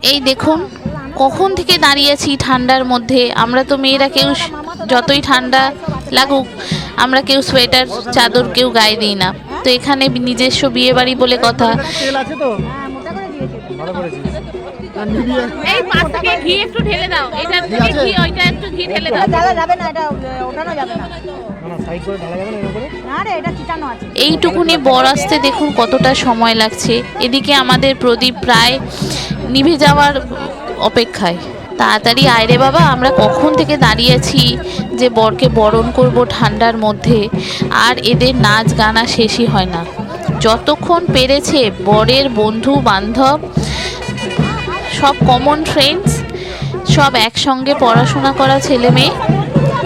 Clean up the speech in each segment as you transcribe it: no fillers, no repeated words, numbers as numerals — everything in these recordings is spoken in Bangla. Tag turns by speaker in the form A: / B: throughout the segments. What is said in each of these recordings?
A: এই দেখুন কখন থেকে দাঁড়িয়েছি ঠান্ডার মধ্যে। আমরা তো মেয়েরা কেউ যতই ঠান্ডা লাগুক আমরা কেউ সোয়েটার চাদর কেউ গায়ে দিই না। তো এখানে নিজস্ব বিয়ে বাড়ি বলে কথা। এই পাশ থেকে ঘি একটু ঢেলে দাও, এটা থেকে ঘি ওইটা একটু ঘি ঢেলে দাও। ঢালা যাবে না, এটা ওঠানো যাবে না। না সাইড করে ঢালা যাবে না এর উপরে। না রে, এটা চিটানো আছে। এইটুকুনি বর আসতে দেখুন কতটা সময় লাগছে। এদিকে আমাদের প্রদীপ প্রায় নিভে যাওয়ার অপেক্ষায়। তাড়াতাড়ি আয় রে বাবা, আমরা কখন থেকে দাঁড়িয়েছি যে বরকে বরণ করব ঠান্ডার মধ্যে। আর এদের নাচ গানা শেষই হয় না। যতক্ষণ পেরেছে বরের বন্ধু বান্ধব সব কমন ফ্রেন্ডস সব একসঙ্গে পড়াশোনা করা ছেলে মেয়ে,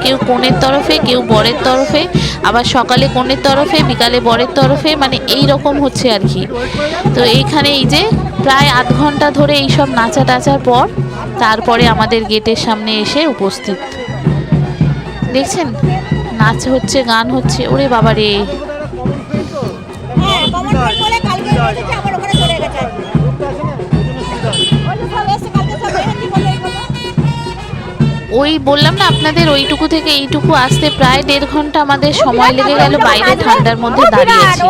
A: কেউ কনের তরফে কেউ বরের তরফে, আবার সকালে কনের তরফে বিকালে বরের তরফে, মানে এই রকম হচ্ছে আর কি। তো এইখানে এই যে প্রায় আধ ঘন্টা ধরে এইসব নাচা টাচার পর তারপরে আমাদের গেটের সামনে এসে উপস্থিত। দেখছেন নাচ হচ্ছে, গান হচ্ছে। ওরে বাবা রে, ওই বললাম না আপনাদের ওইটুকু থেকে এইটুকু আসতে প্রায় 1.5 ঘন্টা আমাদের সময় লেগে গেল বাইরে ঠান্ডার মধ্যে দাঁড়িয়েছি।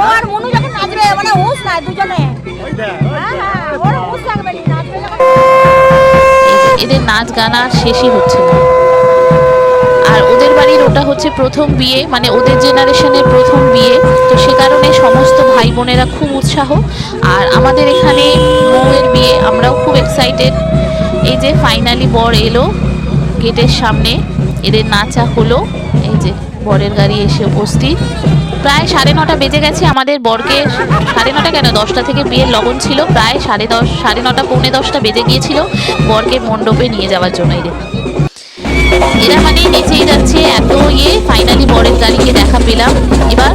A: এদের নাচ গান আর শেষই হচ্ছে না। আর ওদের বাড়ির ওটা হচ্ছে প্রথম বিয়ে, মানে ওদের জেনারেশনের প্রথম বিয়ে। তো সে কারণে সমস্ত ভাই বোনেরা খুব উৎসাহ। আর আমাদের এখানে বউয়ের বিয়ে, আমরাও খুব এক্সাইটেড। এই যে ফাইনালি বর এলো গেটের সামনে, এদের নাচা হলো। এই যে বরের গাড়ি এসে উপস্থিত। প্রায় 9:30 বেজে গেছে। আমাদের বরকে 9:30 কেন 10টা থেকে বিয়ের লগন ছিল। প্রায় 10:30 9:30 পৌনে 10টা বেজে গিয়েছিল বরকে মণ্ডপে নিয়ে যাওয়ার জন্য। এরা মানে নেচেই যাচ্ছে এত ফাইনালি বরের গাড়িকে দেখা পেলাম। এবার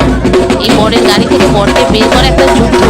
A: এই বরের গাড়ি থেকে বরকে বের করে একটা যুদ্ধ।